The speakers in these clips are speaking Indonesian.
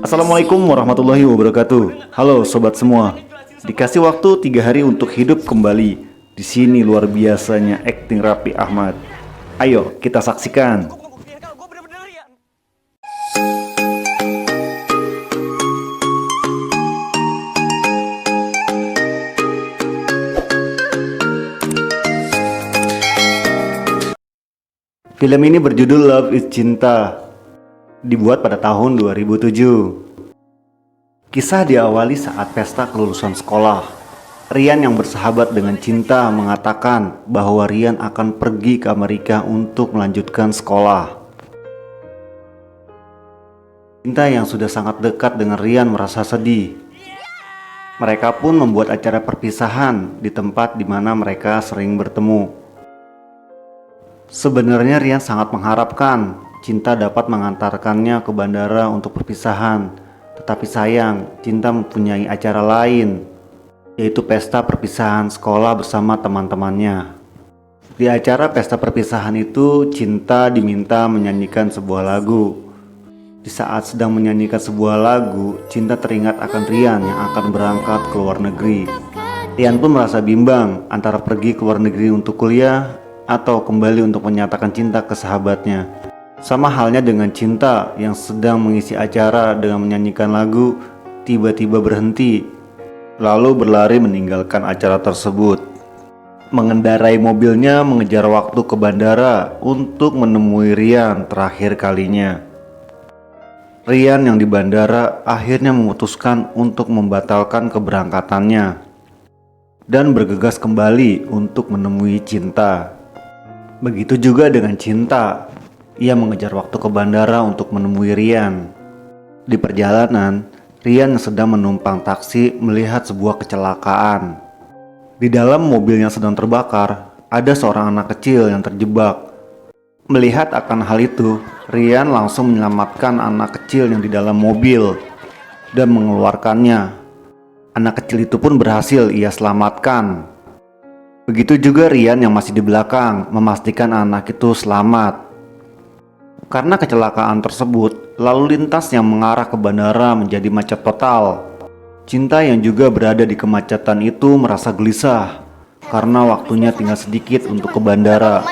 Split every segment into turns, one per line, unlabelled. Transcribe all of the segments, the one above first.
Assalamualaikum warahmatullahi wabarakatuh. Halo sobat semua. Dikasih waktu 3 hari untuk hidup kembali. Di sini luar biasanya akting Raffi Ahmad. Ayo kita saksikan. Film ini berjudul Love is Cinta, dibuat pada tahun 2007. Kisah diawali saat pesta kelulusan sekolah. Rian yang bersahabat dengan Cinta mengatakan bahwa Rian akan pergi ke Amerika untuk melanjutkan sekolah. Cinta yang sudah sangat dekat dengan Rian merasa sedih. Mereka pun membuat acara perpisahan di tempat di mana mereka sering bertemu. Sebenarnya Rian sangat mengharapkan Cinta dapat mengantarkannya ke bandara untuk perpisahan. Tetapi sayang, Cinta mempunyai acara lain, yaitu pesta perpisahan sekolah bersama teman-temannya. Di acara pesta perpisahan itu, Cinta diminta menyanyikan sebuah lagu. Di saat sedang menyanyikan sebuah lagu, Cinta teringat akan Rian yang akan berangkat ke luar negeri. Rian pun merasa bimbang antara pergi ke luar negeri untuk kuliah atau kembali untuk menyatakan cinta ke sahabatnya. Sama halnya dengan Cinta yang sedang mengisi acara dengan menyanyikan lagu, tiba-tiba berhenti, lalu berlari meninggalkan acara tersebut. Mengendarai mobilnya mengejar waktu ke bandara untuk menemui Rian terakhir kalinya. Rian yang di bandara akhirnya memutuskan untuk membatalkan keberangkatannya dan bergegas kembali untuk menemui Cinta. Begitu juga dengan Cinta. Ia mengejar waktu ke bandara untuk menemui Rian. Di perjalanan, Rian yang sedang menumpang taksi melihat sebuah kecelakaan. Di dalam mobil yang sedang terbakar, ada seorang anak kecil yang terjebak. Melihat akan hal itu, Rian langsung menyelamatkan anak kecil yang di dalam mobil dan mengeluarkannya. Anak kecil itu pun berhasil ia selamatkan. Begitu juga Rian yang masih di belakang memastikan anak itu selamat. Karena kecelakaan tersebut, lalu lintas yang mengarah ke bandara menjadi macet total. Cinta yang juga berada di kemacetan itu merasa gelisah karena waktunya tinggal sedikit untuk ke bandara.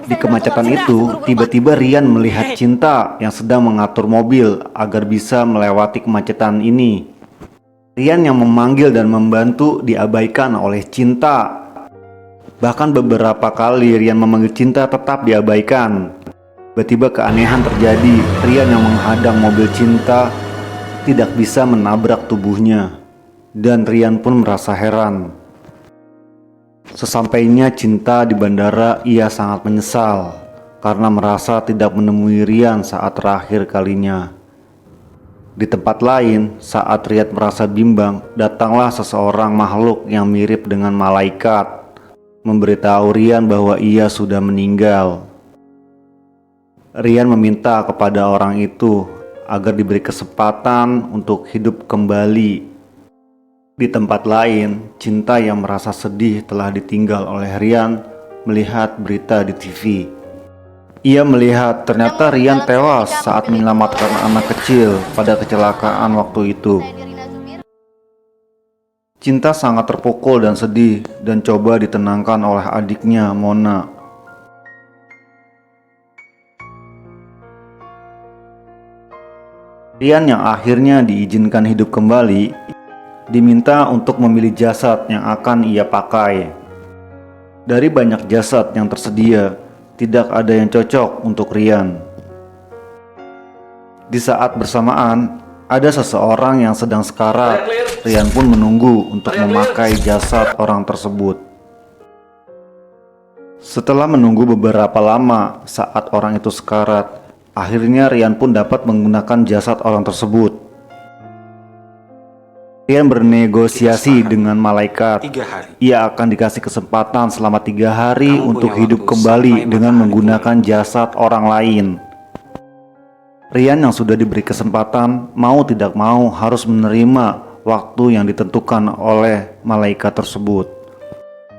Di kemacetan itu, tiba-tiba Rian melihat Cinta yang sedang mengatur mobil agar bisa melewati kemacetan ini. Rian yang memanggil dan membantu diabaikan oleh Cinta. Bahkan beberapa kali Rian memanggil Cinta tetap diabaikan. Tiba-tiba keanehan terjadi. Rian yang menghadang mobil Cinta tidak bisa menabrak tubuhnya. Dan Rian pun merasa heran. Sesampainya Cinta di bandara, ia sangat menyesal karena merasa tidak menemui Rian saat terakhir kalinya. Di tempat lain, saat Rian merasa bimbang, datanglah seseorang makhluk yang mirip dengan malaikat memberitahu Rian bahwa ia sudah meninggal. Rian meminta kepada orang itu agar diberi kesempatan untuk hidup kembali. Di tempat lain, Cinta yang merasa sedih telah ditinggal oleh Rian melihat berita di TV. Ia melihat ternyata Rian tewas saat menyelamatkan anak kecil pada kecelakaan waktu itu. Cinta sangat terpukul dan sedih dan coba ditenangkan oleh adiknya Mona. Rian yang akhirnya diizinkan hidup kembali diminta untuk memilih jasad yang akan ia pakai. Dari banyak jasad yang tersedia, tidak ada yang cocok untuk Rian. Di saat bersamaan, ada seseorang yang sedang sekarat. Rian pun menunggu untuk memakai jasad orang tersebut. Setelah menunggu beberapa lama saat orang itu sekarat, akhirnya Rian pun dapat menggunakan jasad orang tersebut. Rian bernegosiasi dengan malaikat. Ia akan dikasih kesempatan selama 3 hari untuk hidup kembali dengan menggunakan jasad orang lain. Rian yang sudah diberi kesempatan, mau tidak mau harus menerima waktu yang ditentukan oleh malaikat tersebut.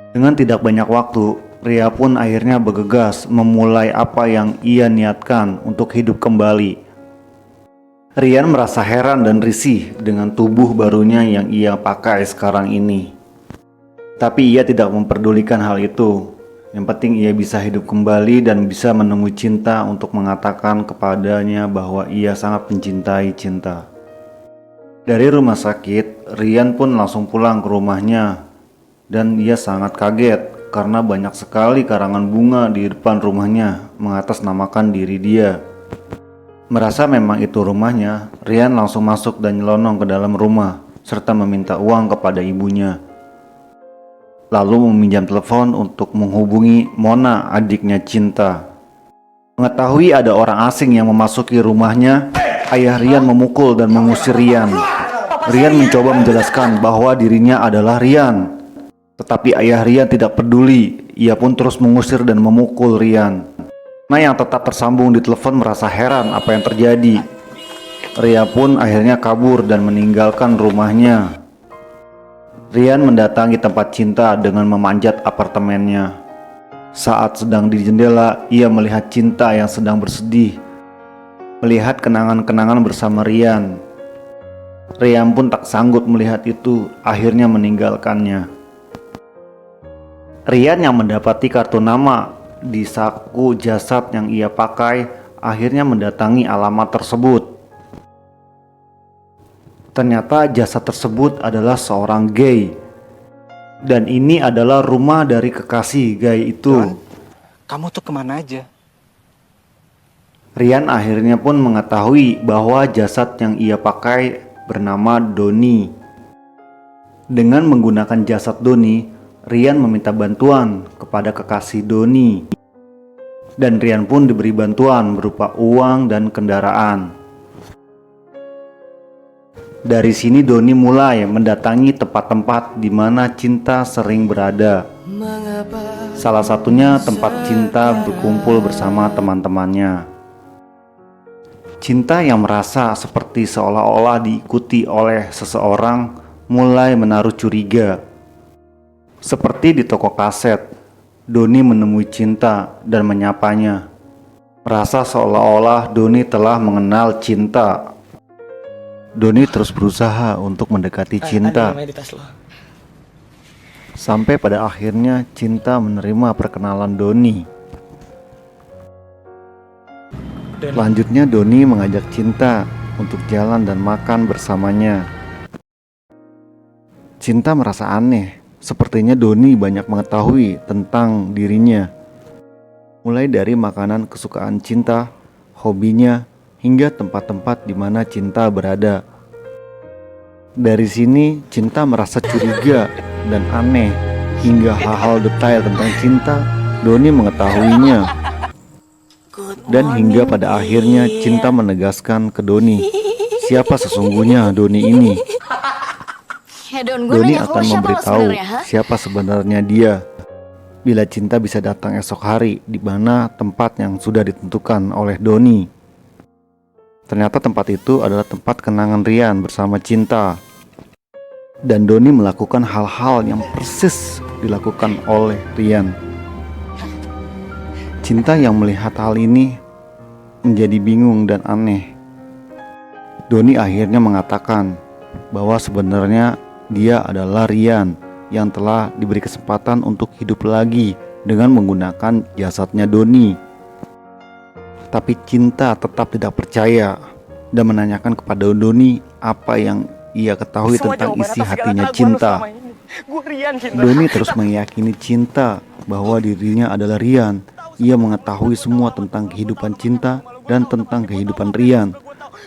Dengan tidak banyak waktu, Ria pun akhirnya bergegas memulai apa yang ia niatkan untuk hidup kembali. Rian merasa heran dan risih dengan tubuh barunya yang ia pakai sekarang ini. Tapi ia tidak memperdulikan hal itu. Yang penting ia bisa hidup kembali dan bisa menemui cinta untuk mengatakan kepadanya bahwa ia sangat mencintai cinta. Dari rumah sakit, Rian pun langsung pulang ke rumahnya. Dan ia sangat kaget karena banyak sekali karangan bunga di depan rumahnya mengatasnamakan diri dia. Merasa memang itu rumahnya, Rian langsung masuk dan nyelonong ke dalam rumah serta meminta uang kepada ibunya. Lalu meminjam telepon untuk menghubungi Mona, adiknya Cinta. Mengetahui ada orang asing yang memasuki rumahnya, ayah Rian memukul dan mengusir Rian. Rian mencoba menjelaskan bahwa dirinya adalah Rian. Tetapi ayah Rian tidak peduli, ia pun terus mengusir dan memukul Rian. Nah, yang tetap tersambung di telepon merasa heran apa yang terjadi. Rian pun akhirnya kabur dan meninggalkan rumahnya. Rian mendatangi tempat Cinta dengan memanjat apartemennya. Saat sedang di jendela, ia melihat Cinta yang sedang bersedih, melihat kenangan-kenangan bersama Rian. Rian pun tak sanggup melihat itu, akhirnya meninggalkannya. Rian yang mendapati kartu nama di saku jasad yang ia pakai akhirnya mendatangi alamat tersebut. Ternyata jasad tersebut adalah seorang gay. Dan ini adalah rumah dari kekasih gay itu.
John, kamu tuh kemana aja?
Rian akhirnya pun mengetahui bahwa jasad yang ia pakai bernama Doni. Dengan menggunakan jasad Doni, Rian meminta bantuan kepada kekasih Doni. Dan Rian pun diberi bantuan berupa uang dan kendaraan. Dari sini Doni mulai mendatangi tempat-tempat di mana Cinta sering berada. Salah satunya tempat Cinta berkumpul bersama teman-temannya. Cinta yang merasa seperti seolah-olah diikuti oleh seseorang mulai menaruh curiga. Seperti di toko kaset, Doni menemui Cinta dan menyapanya. Merasa seolah-olah Doni telah mengenal Cinta. Doni terus berusaha untuk mendekati Cinta. Sampai pada akhirnya Cinta menerima perkenalan Doni. Selanjutnya Doni mengajak Cinta untuk jalan dan makan bersamanya. Cinta merasa aneh, sepertinya Doni banyak mengetahui tentang dirinya. Mulai dari makanan kesukaan Cinta, hobinya, hingga tempat-tempat di mana Cinta berada. Dari sini Cinta merasa curiga dan aneh, hingga hal-hal detail tentang Cinta Doni mengetahuinya. Dan hingga pada akhirnya Cinta menegaskan ke Doni siapa sesungguhnya Doni ini. Doni akan memberitahu siapa sebenarnya dia bila Cinta bisa datang esok hari di mana tempat yang sudah ditentukan oleh Doni. Ternyata tempat itu adalah tempat kenangan Rian bersama Cinta. Dan Doni melakukan hal-hal yang persis dilakukan oleh Rian. Cinta yang melihat hal ini menjadi bingung dan aneh. Doni akhirnya mengatakan bahwa sebenarnya dia adalah Rian yang telah diberi kesempatan untuk hidup lagi dengan menggunakan jasadnya Doni. Tapi Cinta tetap tidak percaya dan menanyakan kepada Doni apa yang ia ketahui tentang isi hatinya Cinta. Doni terus meyakini Cinta bahwa dirinya adalah Rian. Ia mengetahui semua tentang kehidupan Cinta dan tentang kehidupan Rian.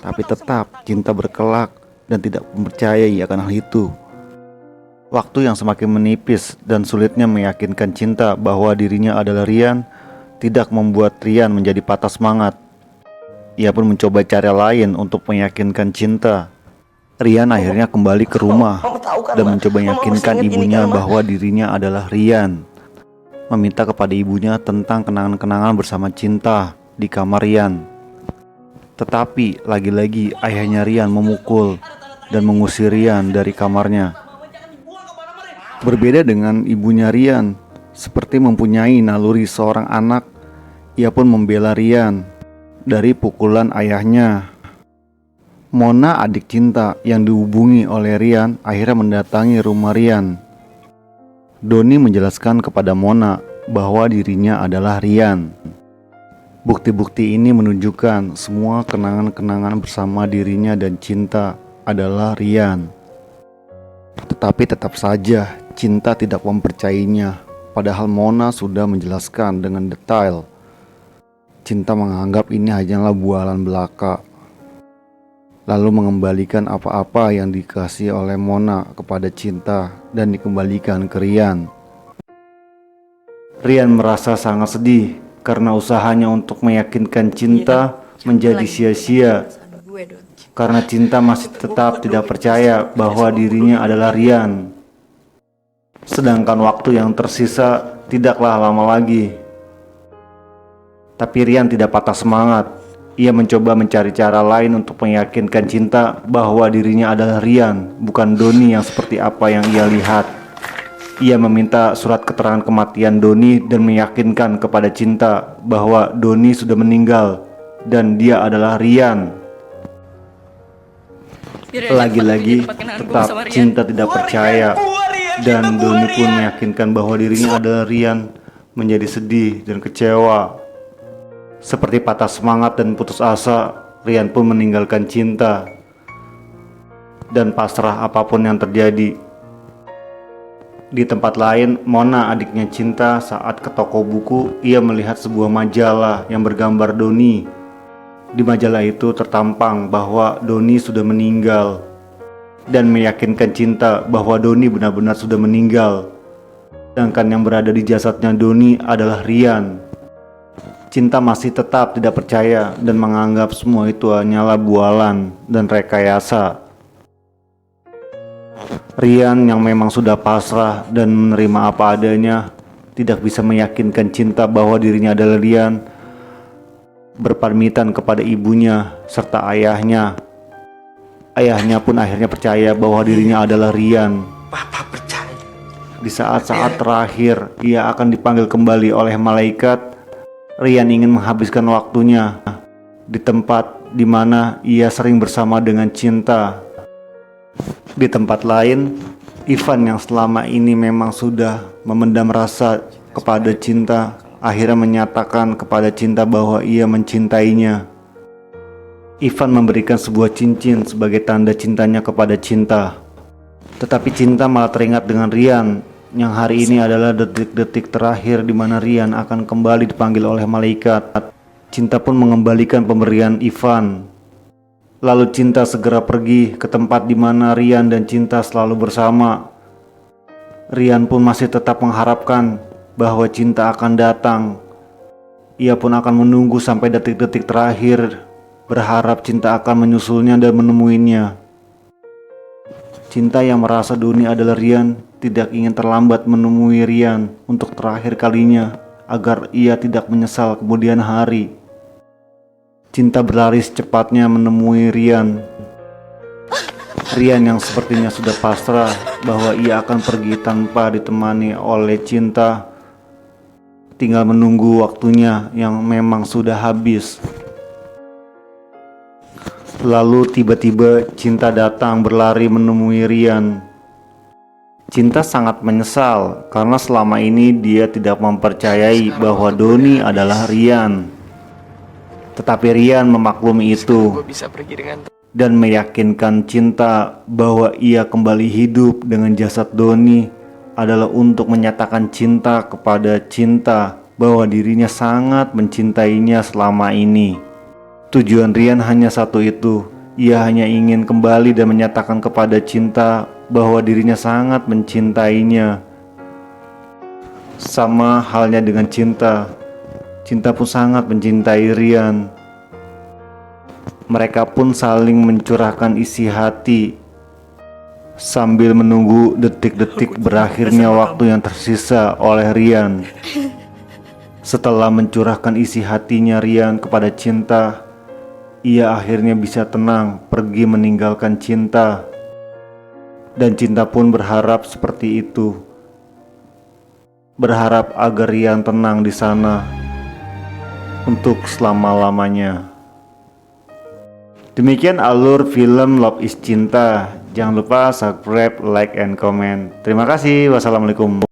Tapi tetap Cinta berkelak dan tidak percaya akan hal itu. Waktu yang semakin menipis dan sulitnya meyakinkan Cinta bahwa dirinya adalah Rian tidak membuat Rian menjadi patah semangat. Ia pun mencoba cara lain untuk meyakinkan Cinta. Rian akhirnya kembali ke rumah dan mencoba meyakinkan ibunya bahwa dirinya adalah Rian. Meminta kepada ibunya tentang kenangan-kenangan bersama Cinta di kamar Rian. Tetapi lagi-lagi ayahnya Rian memukul dan mengusir Rian dari kamarnya. Berbeda dengan ibunya Rian, seperti mempunyai naluri seorang anak, ia pun membela Rian dari pukulan ayahnya. Mona, adik Cinta yang dihubungi oleh Rian, akhirnya mendatangi rumah Rian. Doni menjelaskan kepada Mona bahwa dirinya adalah Rian. Bukti-bukti ini menunjukkan semua kenangan-kenangan bersama dirinya dan Cinta adalah Rian. Tetapi tetap saja Cinta tidak mempercayainya, padahal Mona sudah menjelaskan dengan detail. Cinta menganggap ini hanyalah bualan belaka, lalu mengembalikan apa-apa yang dikasih oleh Mona kepada Cinta dan dikembalikan ke Rian. Rian merasa sangat sedih karena usahanya untuk meyakinkan Cinta menjadi sia-sia, karena Cinta masih tetap tidak percaya bahwa dirinya adalah Rian. Sedangkan waktu yang tersisa tidaklah lama lagi. Tapi Rian tidak patah semangat. Ia mencoba mencari cara lain untuk meyakinkan Cinta bahwa dirinya adalah Rian, bukan Doni yang seperti apa yang ia lihat. Ia meminta surat keterangan kematian Doni dan meyakinkan kepada Cinta bahwa Doni sudah meninggal dan dia adalah Rian. Lagi-lagi tetap Cinta tidak percaya, dan Doni pun meyakinkan bahwa dirinya adalah Rian, menjadi sedih dan kecewa. Seperti patah semangat dan putus asa, Rian pun meninggalkan Cinta dan pasrah apapun yang terjadi. Di tempat lain, Mona, adiknya Cinta, saat ke toko buku, ia melihat sebuah majalah yang bergambar Doni. Di majalah itu tertampang bahwa Doni sudah meninggal dan meyakinkan Cinta bahwa Doni benar-benar sudah meninggal. Sedangkan yang berada di jasadnya Doni adalah Rian. Cinta masih tetap tidak percaya dan menganggap semua itu hanyalah bualan dan rekayasa. Rian yang memang sudah pasrah dan menerima apa adanya, tidak bisa meyakinkan Cinta bahwa dirinya adalah Rian, berpamitan kepada ibunya serta ayahnya. Ayahnya pun akhirnya percaya bahwa dirinya adalah Rian.
Papa percaya.
Di saat-saat terakhir ia akan dipanggil kembali oleh malaikat. Rian ingin menghabiskan waktunya di tempat di mana ia sering bersama dengan Cinta. Di tempat lain, Ivan yang selama ini memang sudah memendam rasa kepada Cinta akhirnya menyatakan kepada Cinta bahwa ia mencintainya. Ivan memberikan sebuah cincin sebagai tanda cintanya kepada Cinta. Tetapi Cinta malah teringat dengan Rian yang hari ini adalah detik-detik terakhir di mana Rian akan kembali dipanggil oleh malaikat. Cinta pun mengembalikan pemberian Ivan. Lalu Cinta segera pergi ke tempat di mana Rian dan Cinta selalu bersama. Rian pun masih tetap mengharapkan bahwa Cinta akan datang. Ia pun akan menunggu sampai detik-detik terakhir, berharap Cinta akan menyusulnya dan menemuinya. Cinta yang merasa Doni adalah Rian tidak ingin terlambat menemui Rian untuk terakhir kalinya agar ia tidak menyesal kemudian hari. Cinta berlari secepatnya menemui Rian. Rian yang sepertinya sudah pasrah bahwa ia akan pergi tanpa ditemani oleh Cinta, tinggal menunggu waktunya yang memang sudah habis. Lalu tiba-tiba Cinta datang berlari menemui Rian. Cinta sangat menyesal karena selama ini dia tidak mempercayai bahwa Doni adalah Rian. Tetapi Rian memaklumi itu dan meyakinkan Cinta bahwa ia kembali hidup dengan jasad Doni adalah untuk menyatakan cinta kepada Cinta bahwa dirinya sangat mencintainya selama ini. Tujuan Rian hanya satu itu, ia hanya ingin kembali dan menyatakan kepada Cinta bahwa dirinya sangat mencintainya. Sama halnya dengan Cinta, Cinta pun sangat mencintai Rian. Mereka pun saling mencurahkan isi hati sambil menunggu detik-detik berakhirnya waktu yang tersisa oleh Rian. Setelah mencurahkan isi hatinya Rian kepada Cinta, ia akhirnya bisa tenang pergi meninggalkan Cinta. Dan Cinta pun berharap seperti itu. Berharap agar Rian tenang di sana untuk selama-lamanya. Demikian alur film Love is Cinta. Jangan lupa subscribe, like, and comment. Terima kasih. Wassalamualaikum.